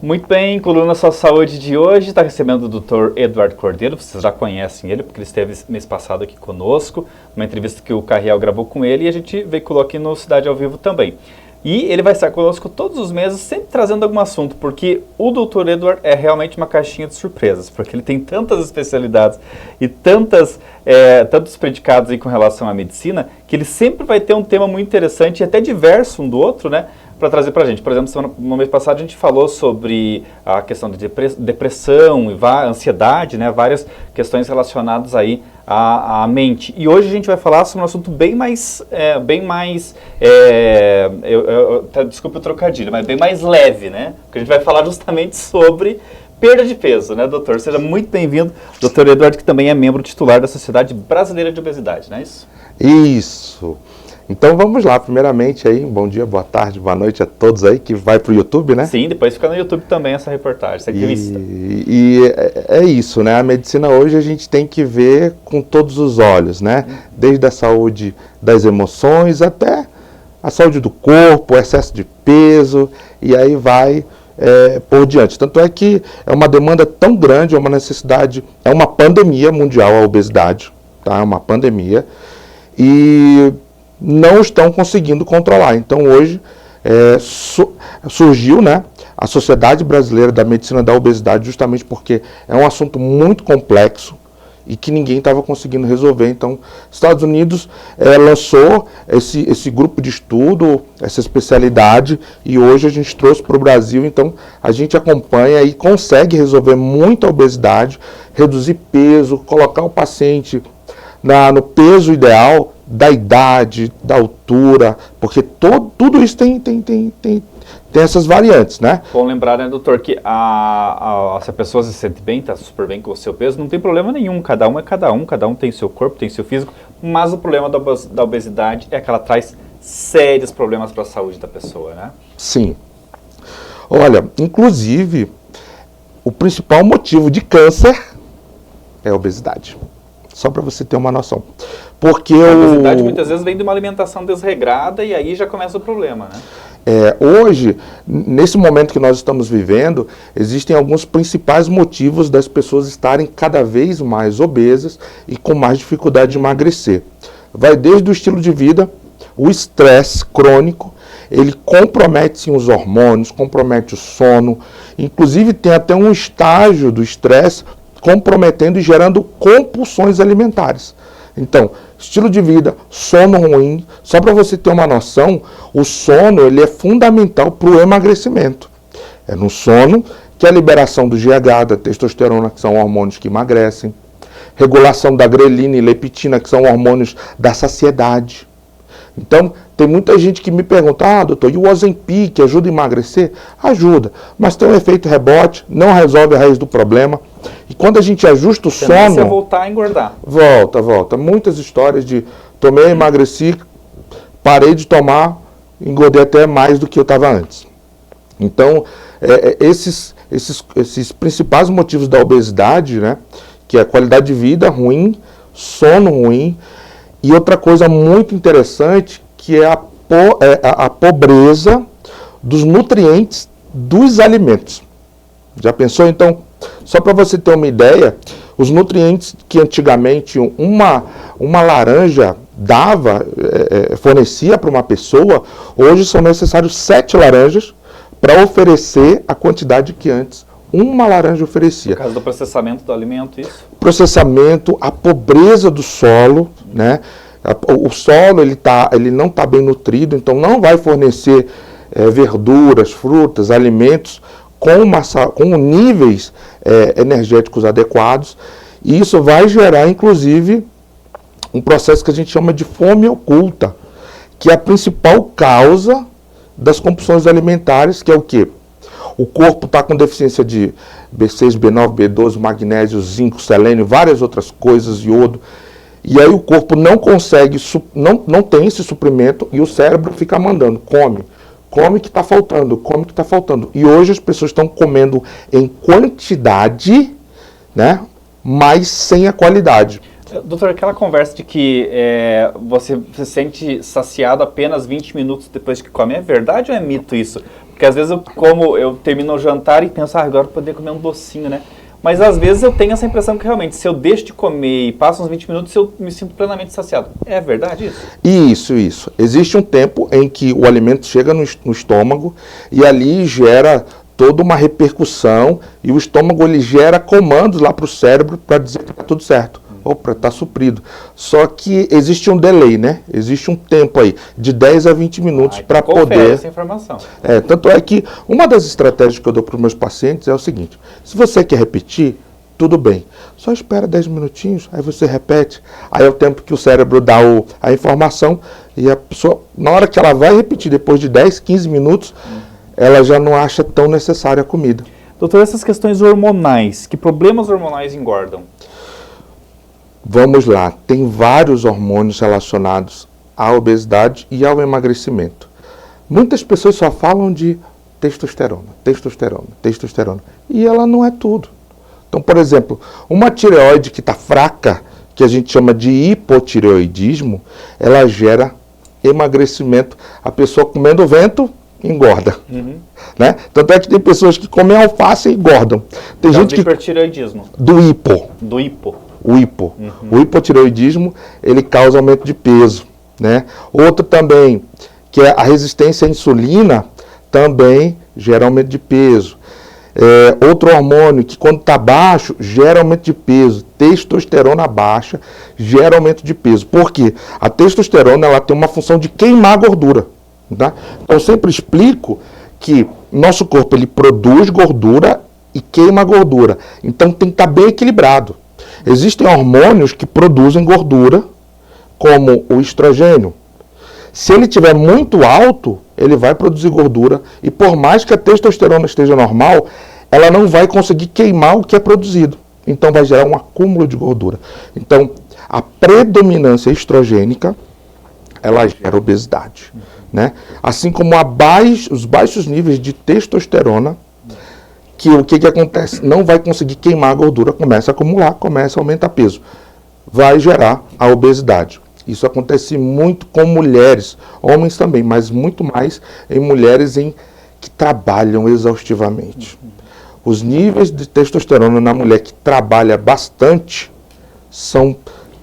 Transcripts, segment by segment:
Muito bem, Coluna Sua Saúde de hoje está recebendo o Dr. Eduardo Cordeiro, vocês já conhecem ele, porque ele esteve mês passado aqui conosco, uma entrevista que o Carriel gravou com ele e a gente veiculou aqui no Cidade ao Vivo também. E ele vai estar conosco todos os meses, sempre trazendo algum assunto, porque o Dr. Eduardo é realmente uma caixinha de surpresas, porque ele tem tantas especialidades e tantos predicados aí com relação à medicina, que ele sempre vai ter um tema muito interessante e até diverso um do outro, né? Para trazer para a gente. Por exemplo, no mês passado a gente falou sobre a questão de depressão e ansiedade, né? Várias questões relacionadas aí à mente. E hoje a gente vai falar sobre um assunto desculpe o trocadilho, mas bem mais leve, né? Porque a gente vai falar justamente sobre perda de peso, né, doutor? Seja muito bem-vindo, doutor Eduardo, que também é membro titular da Sociedade Brasileira de Obesidade, não é isso? Isso. Então vamos lá, primeiramente aí, bom dia, boa tarde, boa noite a todos aí que vai para o YouTube, né? Sim, depois fica no YouTube também essa reportagem, essa entrevista. É isso, né? A medicina hoje a gente tem que ver com todos os olhos, né? Desde a saúde das emoções até a saúde do corpo, o excesso de peso, e aí vai por diante. Tanto é que é uma demanda tão grande, é uma necessidade, é uma pandemia mundial a obesidade, tá? É uma pandemia. E não estão conseguindo controlar. Então hoje surgiu, né, a Sociedade Brasileira da Medicina da Obesidade, justamente porque é um assunto muito complexo e que ninguém estava conseguindo resolver. Então, Estados Unidos lançou esse grupo de estudo, essa especialidade, e hoje a gente trouxe para o Brasil. Então, a gente acompanha e consegue resolver muita obesidade, reduzir peso, colocar o paciente no peso ideal, da idade, da altura, porque tudo isso tem essas variantes, né? Bom lembrar, né, doutor, que se a pessoa se sente bem, está super bem com o seu peso, não tem problema nenhum, cada um tem seu corpo, tem seu físico, mas o problema da obesidade é que ela traz sérios problemas para a saúde da pessoa, né? Sim. Olha, inclusive, o principal motivo de câncer é a obesidade. Só para você ter uma noção. Porque a obesidade muitas vezes vem de uma alimentação desregrada e aí já começa o problema, né? Hoje, nesse momento que nós estamos vivendo, existem alguns principais motivos das pessoas estarem cada vez mais obesas e com mais dificuldade de emagrecer. Vai desde o estilo de vida, o estresse crônico, ele compromete sim os hormônios, compromete o sono, inclusive tem até um estágio do estresse comprometendo e gerando compulsões alimentares. Então, estilo de vida, sono ruim, só para você ter uma noção, o sono ele é fundamental para o emagrecimento. É no sono que a liberação do GH, da testosterona, que são hormônios que emagrecem, regulação da grelina e leptina, que são hormônios da saciedade. Então, tem muita gente que me pergunta, doutor, e o Ozempic ajuda a emagrecer? Ajuda, mas tem um efeito rebote, não resolve a raiz do problema. E quando a gente ajusta o sono... Você voltar a engordar. Volta. Muitas histórias de tomei, emagreci, parei de tomar, engordei até mais do que eu estava antes. Então, esses principais motivos da obesidade, né, que é a qualidade de vida ruim, sono ruim, e outra coisa muito interessante, que é a pobreza dos nutrientes dos alimentos. Já pensou? Então, só para você ter uma ideia, os nutrientes que antigamente uma laranja fornecia para uma pessoa, hoje são necessários 7 laranjas para oferecer a quantidade que antes uma laranja oferecia. Por causa do processamento do alimento, isso? Processamento, a pobreza do solo, né? O solo ele não está bem nutrido, então não vai fornecer verduras, frutas, alimentos com níveis energéticos adequados, e isso vai gerar, inclusive, um processo que a gente chama de fome oculta, que é a principal causa das compulsões alimentares, que é o quê? O corpo está com deficiência de B6, B9, B12, magnésio, zinco, selênio, várias outras coisas, iodo, e aí o corpo não consegue, não tem esse suprimento, e o cérebro fica mandando, come que está faltando. E hoje as pessoas estão comendo em quantidade, né, mas sem a qualidade. Doutor, aquela conversa de que você se sente saciado apenas 20 minutos depois que come, é verdade ou é mito isso? Porque às vezes eu termino o jantar e penso, agora eu poderia comer um docinho, né? Mas às vezes eu tenho essa impressão que realmente, se eu deixo de comer e passo uns 20 minutos, eu me sinto plenamente saciado. É verdade isso? Isso. Existe um tempo em que o alimento chega no estômago e ali gera toda uma repercussão e o estômago ele gera comandos lá para o cérebro para dizer que está tudo certo. Opa, está suprido. Só que existe um delay, né? Existe um tempo aí, de 10 a 20 minutos para poder... essa informação. Tanto é que uma das estratégias que eu dou para os meus pacientes é o seguinte, se você quer repetir, tudo bem. Só espera 10 minutinhos, aí você repete. Aí é o tempo que o cérebro dá a informação e a pessoa, na hora que ela vai repetir, depois de 10, 15 minutos, ela já não acha tão necessária a comida. Doutor, essas questões hormonais, que problemas hormonais engordam? Vamos lá, tem vários hormônios relacionados à obesidade e ao emagrecimento. Muitas pessoas só falam de testosterona. E ela não é tudo. Então, por exemplo, uma tireoide que está fraca, que a gente chama de hipotireoidismo, ela gera emagrecimento. A pessoa comendo vento, engorda. Né? Tanto é que tem pessoas que comem alface e engordam. Tem gente que... hipertireoidismo. Do hipo. O hipo. O hipotireoidismo, ele causa aumento de peso, né? Outro também, que é a resistência à insulina, também gera aumento de peso. Outro hormônio que quando está baixo, gera aumento de peso. Testosterona baixa, gera aumento de peso. Por quê? A testosterona ela tem uma função de queimar gordura. Tá? Então eu sempre explico que nosso corpo ele produz gordura e queima gordura. Então tem que estar bem equilibrado. Existem hormônios que produzem gordura, como o estrogênio. Se ele estiver muito alto, ele vai produzir gordura e por mais que a testosterona esteja normal, ela não vai conseguir queimar o que é produzido. Então vai gerar um acúmulo de gordura. Então a predominância estrogênica, ela gera obesidade. Né? Assim como os baixos níveis de testosterona, que o que acontece? Não vai conseguir queimar a gordura, começa a acumular, começa a aumentar peso. Vai gerar a obesidade. Isso acontece muito com mulheres, homens também, mas muito mais em mulheres que trabalham exaustivamente. Os níveis de testosterona na mulher que trabalha bastante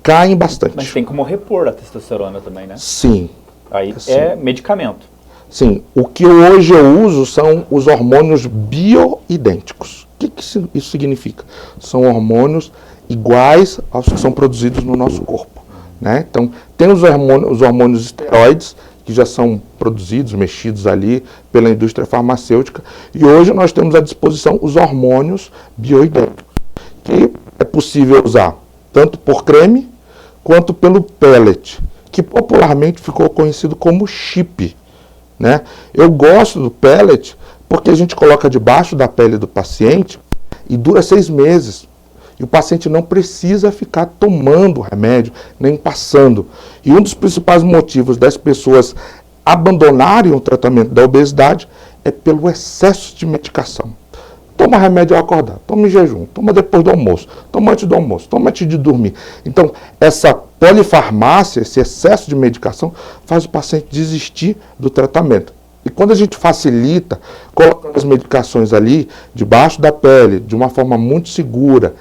caem bastante. Mas tem como repor a testosterona também, né? Sim. Aí é medicamento. Sim, o que hoje eu uso são os hormônios bioidênticos. O que isso significa? São hormônios iguais aos que são produzidos no nosso corpo. Né? Então, tem os hormônios esteroides, que já são produzidos, mexidos ali pela indústria farmacêutica, e hoje nós temos à disposição os hormônios bioidênticos, que é possível usar tanto por creme, quanto pelo pellet, que popularmente ficou conhecido como chip. Né? Eu gosto do pellet porque a gente coloca debaixo da pele do paciente e dura 6 meses. E o paciente não precisa ficar tomando remédio, nem passando. E um dos principais motivos das pessoas abandonarem o tratamento da obesidade é pelo excesso de medicação. Toma remédio ao acordar, toma em jejum, toma depois do almoço, toma antes do almoço, toma antes de dormir. Então, essa polifarmácia, esse excesso de medicação, faz o paciente desistir do tratamento. E quando a gente facilita, colocando as medicações ali, debaixo da pele, de uma forma muito segura,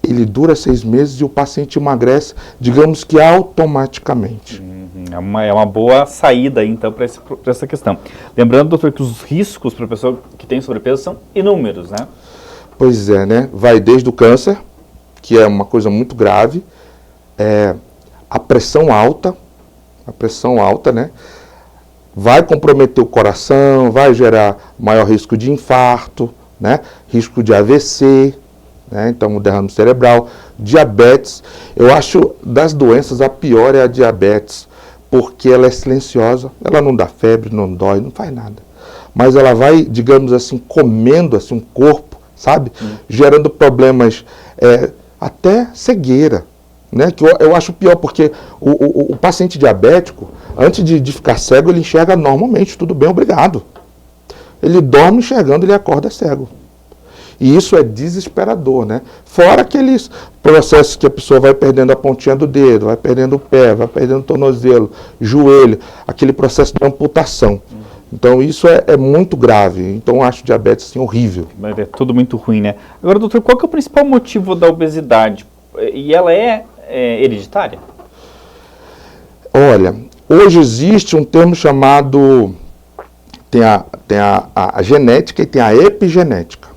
ele dura 6 meses e o paciente emagrece, digamos que automaticamente. É uma boa saída, então, para essa questão. Lembrando, doutor, que os riscos para a pessoa que tem sobrepeso são inúmeros, né? Pois é, né? Vai desde o câncer, que é uma coisa muito grave, a pressão alta, né? Vai comprometer o coração, vai gerar maior risco de infarto, né? Risco de AVC, né? Então o derrame cerebral, diabetes. Eu acho das doenças a pior é a diabetes, porque ela é silenciosa, ela não dá febre, não dói, não faz nada. Mas ela vai, digamos assim, comendo assim, um corpo, sabe? Gerando problemas, até cegueira. Né? Que eu acho pior, porque o paciente diabético, antes de ficar cego, ele enxerga normalmente, tudo bem, obrigado. Ele dorme enxergando, ele acorda cego. E isso é desesperador, né? Fora aqueles processos que a pessoa vai perdendo a pontinha do dedo, vai perdendo o pé, vai perdendo o tornozelo, joelho, aquele processo de amputação. Então isso é muito grave. Então eu acho diabetes assim, horrível. Mas é tudo muito ruim, né? Agora, doutor, qual que é o principal motivo da obesidade? E ela é hereditária? Olha, hoje existe um termo chamado, tem a genética e tem a epigenética.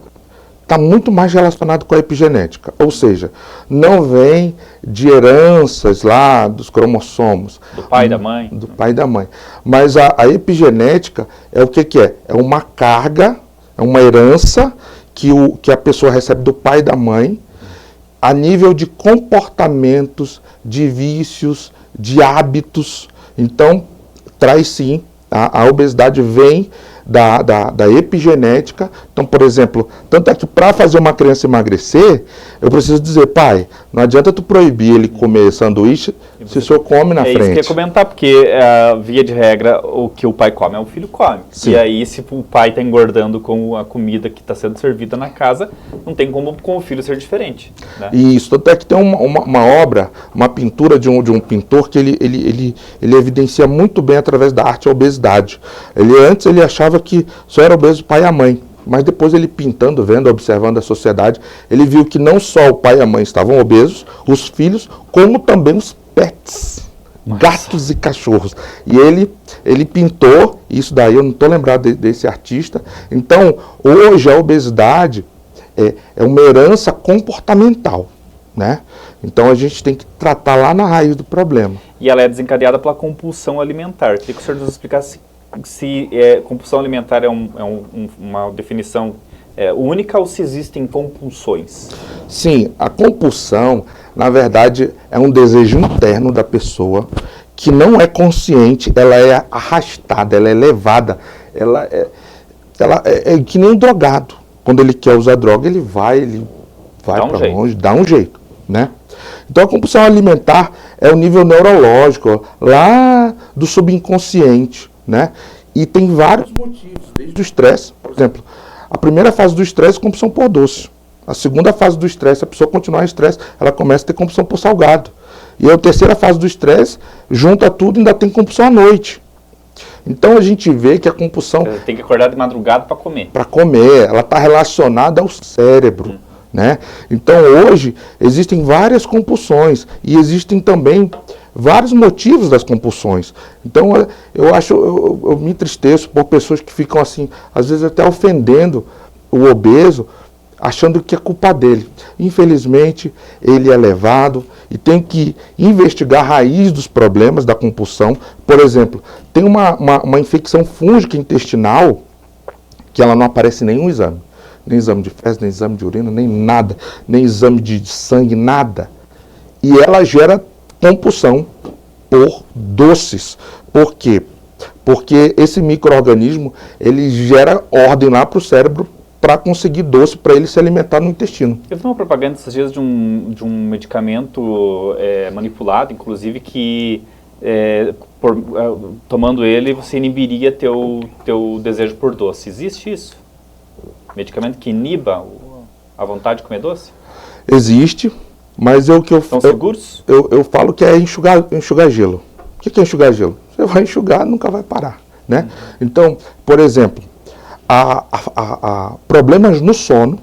Está muito mais relacionado com a epigenética, ou seja, não vem de heranças lá dos cromossomos. Do pai e da mãe? Do pai e da mãe. Mas a epigenética é o que é? É uma carga, é uma herança que a pessoa recebe do pai e da mãe, a nível de comportamentos, de vícios, de hábitos. Então, traz sim, a obesidade vem da epigenética. Então, por exemplo, tanto é que para fazer uma criança emagrecer, eu preciso dizer, pai, não adianta tu proibir ele comer sanduíche se o senhor come na frente. É isso que eu ia comentar, porque via de regra, o que o pai come, o filho come. Sim. E aí, se o pai está engordando com a comida que está sendo servida na casa, não tem como com o filho ser diferente. Né? Isso, tanto é que tem uma obra, uma pintura de um pintor que ele evidencia muito bem através da arte a obesidade. Antes ele achava que só era obeso o pai e a mãe, mas depois ele pintando, vendo, observando a sociedade, ele viu que não só o pai e a mãe estavam obesos, os filhos, como também os pets, gatos e cachorros. E ele pintou, isso daí eu não estou lembrado desse artista. Então, hoje a obesidade é uma herança comportamental, né? Então a gente tem que tratar lá na raiz do problema. E ela é desencadeada pela compulsão alimentar. Queria que o senhor nos explicasse se compulsão alimentar é uma definição única ou se existem compulsões. Sim, a compulsão, na verdade, é um desejo interno da pessoa que não é consciente, ela é arrastada, ela é levada, ela é que nem um drogado. Quando ele quer usar droga, ele vai para longe, dá um jeito, né? Então a compulsão alimentar é o nível neurológico, lá do subconsciente, né? E tem vários motivos, desde o estresse, por exemplo, a primeira fase do estresse é compulsão por doce. A segunda fase do estresse, a pessoa continuar em estresse, ela começa a ter compulsão por salgado. E a terceira fase do estresse, junta tudo e ainda tem compulsão à noite. Então a gente vê que a compulsão... Tem que acordar de madrugada para comer. Para comer, ela está relacionada ao cérebro. Né? Então hoje existem várias compulsões e existem também vários motivos das compulsões. Então eu me entristeço por pessoas que ficam assim, às vezes até ofendendo o obeso, achando que é culpa dele. Infelizmente ele é levado e tem que investigar a raiz dos problemas da compulsão. Por exemplo, tem uma infecção fúngica intestinal que ela não aparece em nenhum exame. Nem exame de fezes, nem exame de urina, nem nada, nem exame de sangue, nada. E ela gera compulsão por doces. Por quê? Porque esse micro-organismo, ele gera ordem lá para o cérebro para conseguir doce, para ele se alimentar no intestino. Eu vi uma propaganda esses dias de um medicamento manipulado, inclusive, que tomando ele você inibiria teu desejo por doce. Existe isso? Medicamento que iniba a vontade de comer doce? Existe, mas São seguros? Eu falo que é enxugar gelo. O que é enxugar gelo? Você vai enxugar, nunca vai parar, né? Então, por exemplo, problemas no sono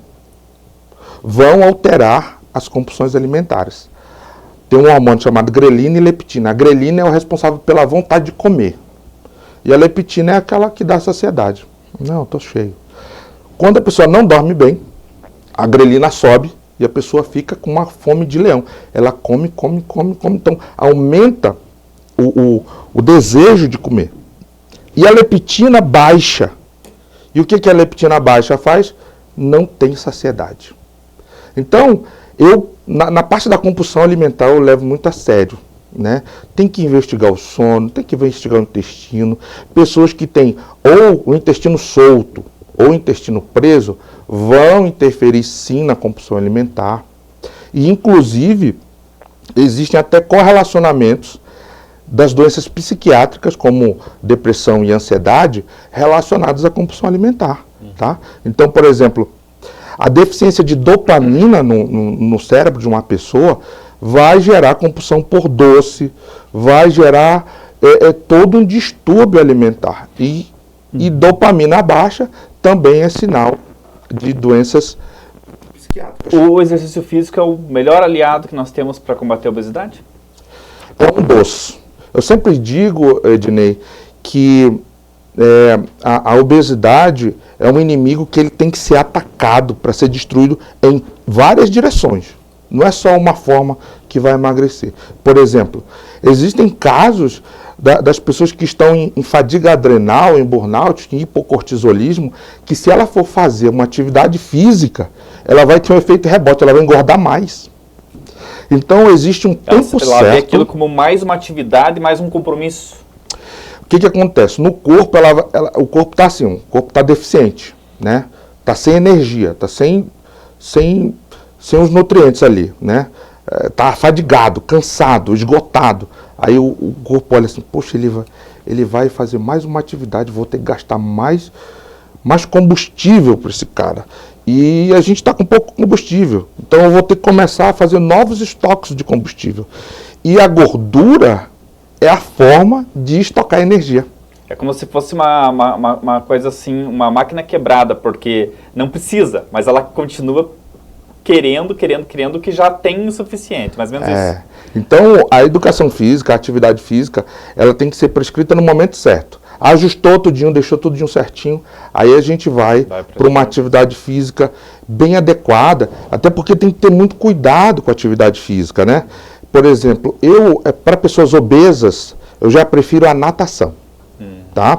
vão alterar as compulsões alimentares. Tem um hormônio chamado grelina e leptina. A grelina é o responsável pela vontade de comer. E a leptina é aquela que dá saciedade. Não, estou cheio. Quando a pessoa não dorme bem, a grelina sobe e a pessoa fica com uma fome de leão. Ela come. Então, aumenta o desejo de comer. E a leptina baixa. E o que a leptina baixa faz? Não tem saciedade. Então, na parte da compulsão alimentar, eu levo muito a sério. Né? Tem que investigar o sono, tem que investigar o intestino. Pessoas que têm ou o intestino solto, ou intestino preso, vão interferir sim na compulsão alimentar. E, inclusive, existem até correlacionamentos das doenças psiquiátricas, como depressão e ansiedade, relacionadas à compulsão alimentar. Tá? Então, por exemplo, a deficiência de dopamina no cérebro de uma pessoa vai gerar compulsão por doce, vai gerar todo um distúrbio alimentar. E E dopamina baixa também é sinal de doenças psiquiátricas. O exercício físico é o melhor aliado que nós temos para combater a obesidade? É um dos. Eu sempre digo, Ednei, que a obesidade é um inimigo que ele tem que ser atacado para ser destruído em várias direções. Não é só uma forma que vai emagrecer. Por exemplo, existem casos das pessoas que estão em fadiga adrenal, em burnout, em hipocortisolismo, que se ela for fazer uma atividade física, ela vai ter um efeito rebote, ela vai engordar mais. Então existe um tempo certo. Ela vê aquilo como mais uma atividade, mais um compromisso. O que acontece? No corpo, o corpo está assim, o corpo está deficiente, né? Está sem energia, está sem os nutrientes ali, né? Está fadigado, cansado, esgotado. Aí o corpo olha assim, poxa, ele vai fazer mais uma atividade, vou ter que gastar mais combustível para esse cara. E a gente está com pouco combustível, então eu vou ter que começar a fazer novos estoques de combustível. E a gordura é a forma de estocar energia. É como se fosse uma coisa assim, uma máquina quebrada, porque não precisa, mas ela continua querendo, que já tem o suficiente, mais ou menos isso. Então, a educação física, a atividade física, ela tem que ser prescrita no momento certo. Ajustou tudinho, deixou tudinho certinho, aí a gente vai para uma atividade física bem adequada, até porque tem que ter muito cuidado com a atividade física, né? Por exemplo, para pessoas obesas, eu já prefiro a natação, tá?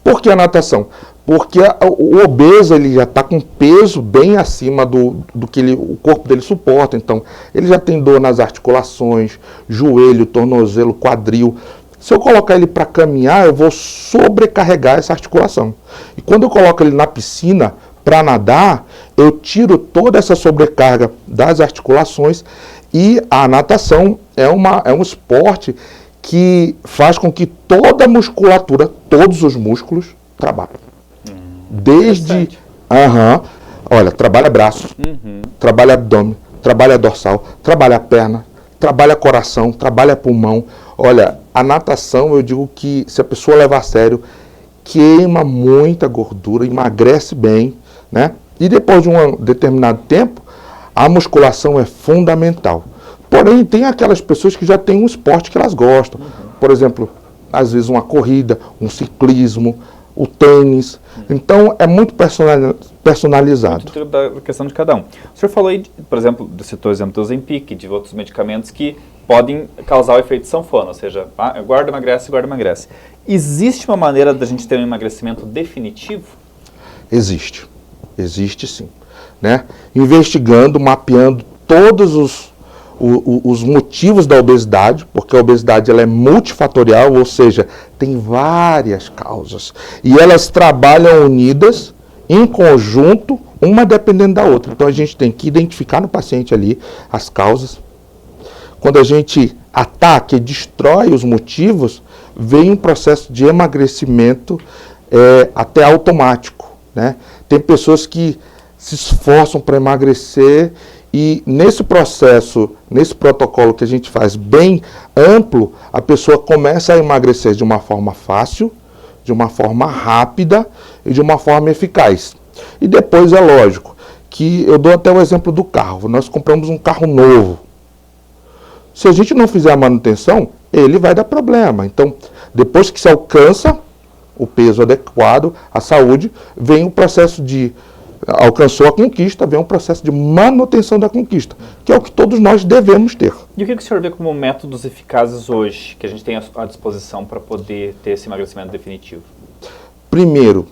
Por que a natação? Porque o obeso ele já está com peso bem acima do que o corpo dele suporta, então ele já tem dor nas articulações, joelho, tornozelo, quadril. Se eu colocar ele para caminhar, eu vou sobrecarregar essa articulação. E quando eu coloco ele na piscina para nadar, eu tiro toda essa sobrecarga das articulações e a natação é um esporte que faz com que toda a musculatura, todos os músculos, trabalhem. Desde... olha, trabalha braço, trabalha abdômen, trabalha dorsal, trabalha perna, trabalha coração, trabalha pulmão. Olha, a natação, eu digo que se a pessoa levar a sério, queima muita gordura, emagrece bem, né? E depois de um determinado tempo, a musculação é fundamental. Porém, tem aquelas pessoas que já têm um esporte que elas gostam. Por exemplo, às vezes uma corrida, um ciclismo, o tênis. Então, é muito personalizado. Muito da questão de cada um. O senhor falou aí, por exemplo, citou o exemplo do Ozempic, de outros medicamentos que podem causar o efeito sanfona, ou seja, guarda, emagrece. Existe uma maneira da gente ter um emagrecimento definitivo? Existe sim. Né? Investigando, mapeando todos os motivos da obesidade, porque a obesidade ela é multifatorial, ou seja, tem várias causas. E elas trabalham unidas, em conjunto, uma dependendo da outra. Então a gente tem que identificar no paciente ali as causas. Quando a gente ataca e destrói os motivos, vem um processo de emagrecimento até automático. Né? Tem pessoas que se esforçam para emagrecer e nesse processo, nesse protocolo que a gente faz bem amplo, a pessoa começa a emagrecer de uma forma fácil, de uma forma rápida e de uma forma eficaz. E depois é lógico que eu dou até o exemplo do carro. Nós compramos um carro novo. Se a gente não fizer a manutenção, ele vai dar problema. Então, depois que se alcança o peso adequado, a saúde, vem o processo de... Alcançou a conquista, vem um processo de manutenção da conquista, que é o que todos nós devemos ter. E o que o senhor vê como métodos eficazes hoje, que a gente tem à disposição para poder ter esse emagrecimento definitivo? Primeiro,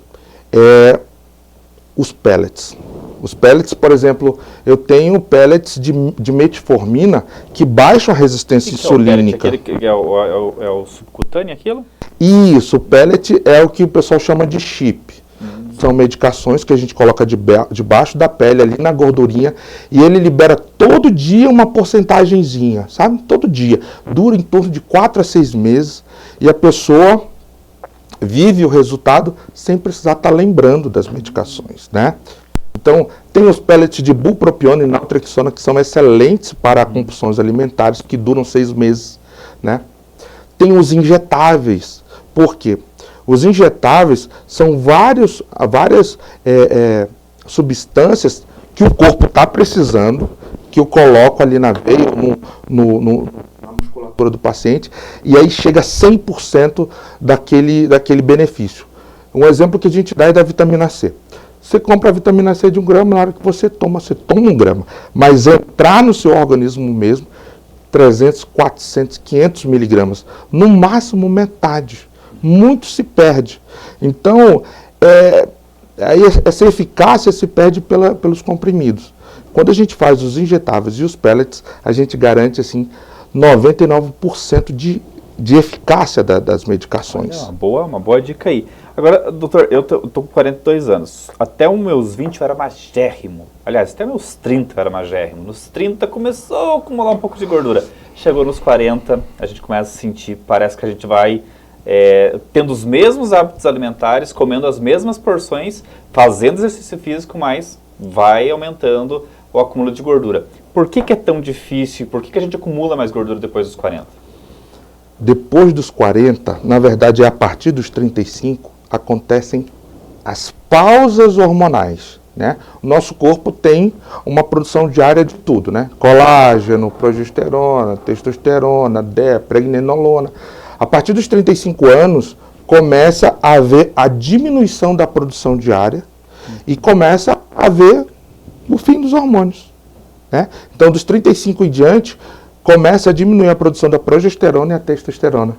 os pellets. Os pellets, por exemplo, eu tenho pellets de metformina que baixam a resistência insulínica. Aquele que é o subcutâneo, aquilo? Isso, o pellet é o que o pessoal chama de chip. São medicações que a gente coloca debaixo da pele, ali na gordurinha, e ele libera todo dia uma porcentagenzinha, sabe? Todo dia. Dura em torno de 4 a 6 meses, e a pessoa vive o resultado sem precisar estar lembrando das medicações, né? Então, tem os pellets de bupropiona e naltrexona, que são excelentes para compulsões alimentares, que duram 6 meses, né? Tem os injetáveis. Por quê? Os injetáveis são várias substâncias que o corpo está precisando, que eu coloco ali na veia, na musculatura do paciente, e aí chega a 100% daquele benefício. Um exemplo que a gente dá é da vitamina C. Você compra a vitamina C de 1 grama, na hora que você toma 1 grama. Mas entrar no seu organismo mesmo, 300, 400, 500 miligramas. No máximo metade. Muito se perde. Então, essa eficácia se perde pelos comprimidos. Quando a gente faz os injetáveis e os pellets, a gente garante assim 99% de eficácia das medicações. Uma boa dica aí. Agora, doutor, eu tô com 42 anos. Até os meus 20 eu era magérrimo. Aliás, até meus 30 eu era magérrimo. Nos 30 começou a acumular um pouco de gordura. Chegou nos 40, a gente começa a sentir, parece que a gente vai tendo os mesmos hábitos alimentares, comendo as mesmas porções, fazendo exercício físico, mas vai aumentando o acúmulo de gordura. Por que é tão difícil? Por que a gente acumula mais gordura depois dos 40? Depois dos 40, na verdade é a partir dos 35, acontecem as pausas hormonais, né? O nosso corpo tem uma produção diária de tudo, né? Colágeno, progesterona, testosterona, pregnenolona. A partir dos 35 anos, começa a haver a diminuição da produção diária e começa a haver o fim dos hormônios, né? Então, dos 35 em diante, começa a diminuir a produção da progesterona e a testosterona.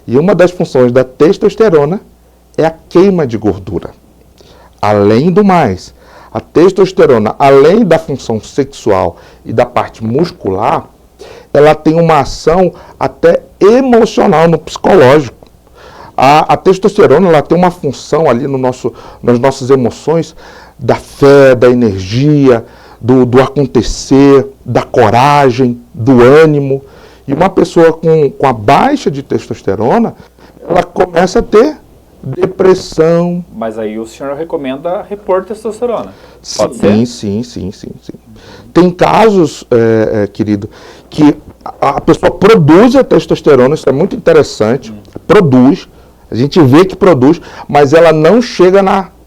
E uma das funções da testosterona é a queima de gordura. Além do mais, a testosterona, além da função sexual e da parte muscular, ela tem uma ação até emocional, no psicológico. A testosterona ela tem uma função ali nas nossas emoções, da fé, da energia, do acontecer, da coragem, do ânimo. E uma pessoa com a baixa de testosterona, ela começa a ter depressão. Mas aí o senhor recomenda repor testosterona? Pode Sim, ser? sim. Tem casos, querido, que a pessoa produz a testosterona, isso é muito interessante, produz, a gente vê que produz, mas ela não chega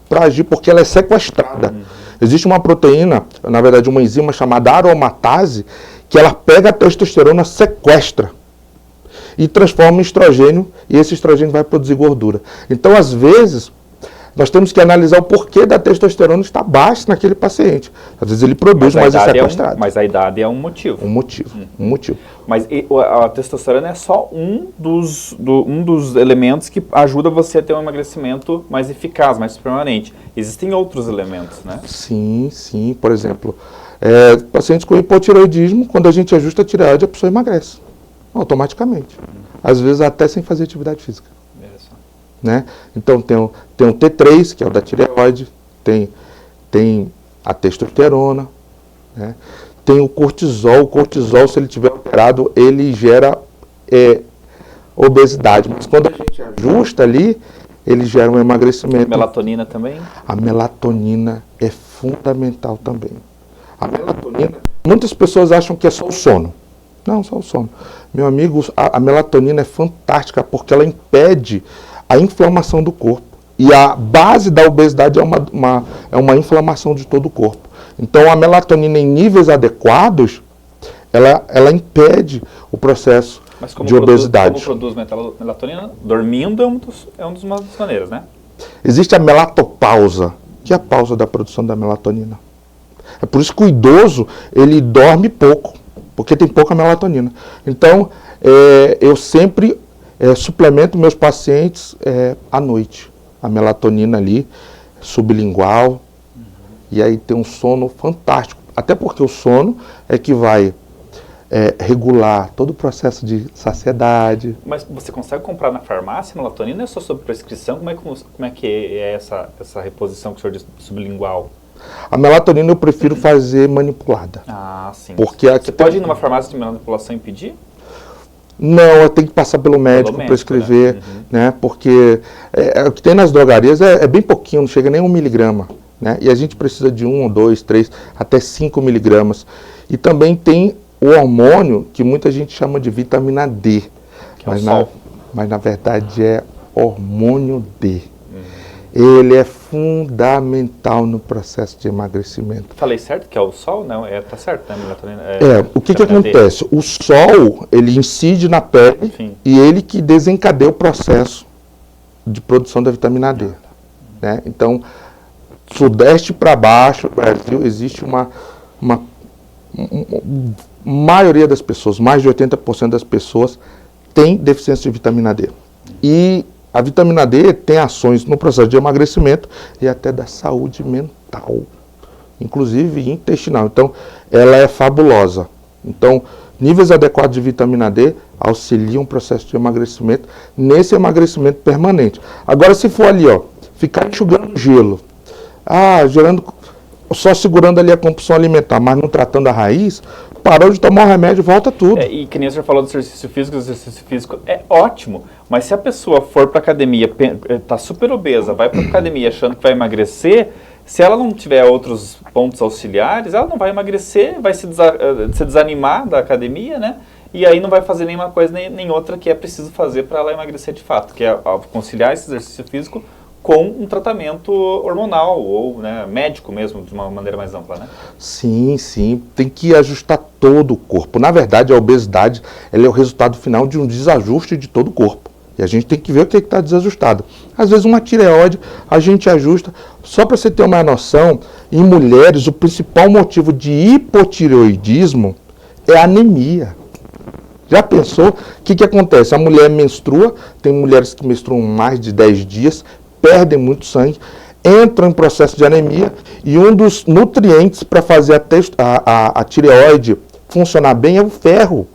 para agir porque ela é sequestrada. Existe uma proteína, na verdade uma enzima chamada aromatase, que ela pega a testosterona, sequestra e transforma em estrogênio, e esse estrogênio vai produzir gordura. Então, às vezes, nós temos que analisar o porquê da testosterona estar baixa naquele paciente. Às vezes ele produz, mas é sequestrado. Mas a idade é um motivo. Um motivo. Mas a testosterona é só um dos elementos que ajuda você a ter um emagrecimento mais eficaz, mais permanente. Existem outros elementos, né? Sim. Por exemplo, pacientes com hipotireoidismo, quando a gente ajusta a tireoide, a pessoa emagrece. Automaticamente. Às vezes até sem fazer atividade física. Né? Então tem o T3, que é o da tireoide, tem a testosterona, né? Tem o cortisol. O cortisol, se ele estiver alterado, ele gera obesidade. Mas quando a gente ajusta ali, ele gera um emagrecimento. Melatonina também? A melatonina é fundamental também. A melatonina, muitas pessoas acham que é só o sono. Não, só o sono. Meu amigo, a melatonina é fantástica porque ela impede a inflamação do corpo. E a base da obesidade é uma inflamação de todo o corpo. Então, a melatonina em níveis adequados, ela impede o processo de obesidade. Como produz melatonina? Dormindo é uma das maneiras, né? Existe a melatopausa, que é a pausa da produção da melatonina. É por isso que o idoso, ele dorme pouco, porque tem pouca melatonina. Então, eu sempre suplemento meus pacientes à noite. A melatonina ali, sublingual, e aí tem um sono fantástico. Até porque o sono é que vai regular todo o processo de saciedade. Mas você consegue comprar na farmácia melatonina ou é só sob prescrição? Como é que é essa reposição que o senhor diz sublingual? A melatonina eu prefiro fazer manipulada. Ah, sim. Porque você pode ir numa farmácia de manipulação e pedir? Não, eu tenho que passar pelo médico, prescrever, né? Porque o que tem nas drogarias é bem pouquinho, não chega nem a 1 miligrama, né? E a gente precisa de 1, 2, 3, até 5 miligramas. E também tem o hormônio que muita gente chama de vitamina D, que mas, na verdade é hormônio D. Ele é fundamental no processo de emagrecimento. Falei certo que é o sol? Não, tá certo, né? Melatonina, O que acontece? O sol, ele incide na pele. Sim. E ele que desencadeia o processo de produção da vitamina D. Né? Então, sudeste para baixo, Brasil, existe uma maioria das pessoas, mais de 80% das pessoas, tem deficiência de vitamina D. E a vitamina D tem ações no processo de emagrecimento e até da saúde mental, inclusive intestinal. Então, ela é fabulosa. Então, níveis adequados de vitamina D auxiliam o processo de emagrecimento, nesse emagrecimento permanente. Agora, se for ali, ficar enxugando gelo, só segurando ali a compulsão alimentar, mas não tratando a raiz, parou de tomar o remédio, volta tudo. E que nem você falou do exercício físico, o exercício físico é ótimo, mas se a pessoa for para academia, está super obesa, vai para academia achando que vai emagrecer, se ela não tiver outros pontos auxiliares, ela não vai emagrecer, vai se desanimar da academia, né? E aí não vai fazer nenhuma coisa nem outra que é preciso fazer para ela emagrecer de fato, que é conciliar esse exercício físico com um tratamento hormonal ou, né, médico mesmo, de uma maneira mais ampla, né? Sim, tem que ajustar todo o corpo. Na verdade, a obesidade ela é o resultado final de um desajuste de todo o corpo. E a gente tem que ver o que está desajustado. Às vezes uma tireoide a gente ajusta. Só para você ter uma noção, em mulheres o principal motivo de hipotireoidismo é a anemia. Já pensou? O que acontece? A mulher menstrua, tem mulheres que menstruam mais de 10 dias, perdem muito sangue, entram em processo de anemia e um dos nutrientes para fazer a tireoide funcionar bem é o ferro.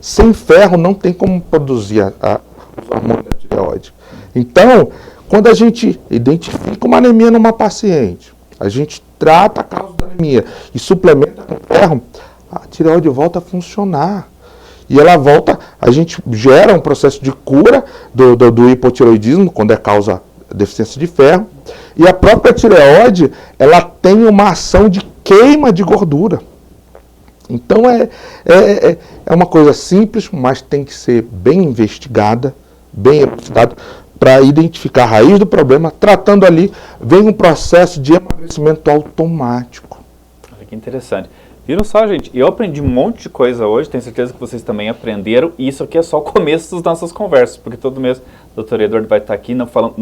Sem ferro não tem como produzir os hormônios da tireoide. Então, quando a gente identifica uma anemia numa paciente, a gente trata a causa da anemia e suplementa com ferro, a tireoide volta a funcionar. E ela volta, a gente gera um processo de cura do hipotireoidismo, quando é causa deficiência de ferro, e a própria tireoide, ela tem uma ação de queima de gordura. Então é uma coisa simples, mas tem que ser bem investigada, bem elucidada, para identificar a raiz do problema. Tratando ali, vem um processo de emagrecimento automático. Olha que interessante. Viram só, gente? Eu aprendi um monte de coisa hoje, tenho certeza que vocês também aprenderam, e isso aqui é só o começo das nossas conversas, porque todo mês o Dr. Edward vai estar aqui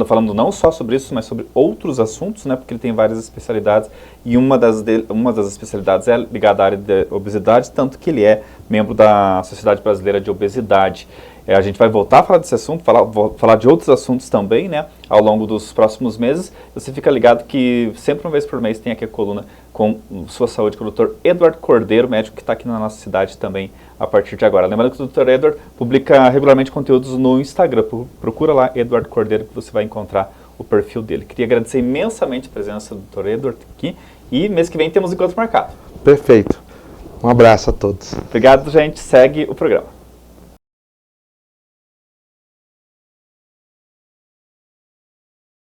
falando não só sobre isso, mas sobre outros assuntos, né? Porque ele tem várias especialidades, e uma das especialidades é ligada à área de obesidade, tanto que ele é membro da Sociedade Brasileira de Obesidade. A gente vai voltar a falar desse assunto, falar de outros assuntos também, né, ao longo dos próximos meses. Você fica ligado que sempre uma vez por mês tem aqui a coluna com Sua Saúde com o Dr. Edward Cordeiro, médico que está aqui na nossa cidade também a partir de agora. Lembrando que o Dr. Edward publica regularmente conteúdos no Instagram. Procura lá Edward Cordeiro que você vai encontrar o perfil dele. Queria agradecer imensamente a presença do Dr. Edward aqui e mês que vem temos encontro marcado. Perfeito. Um abraço a todos. Obrigado, gente. Segue o programa.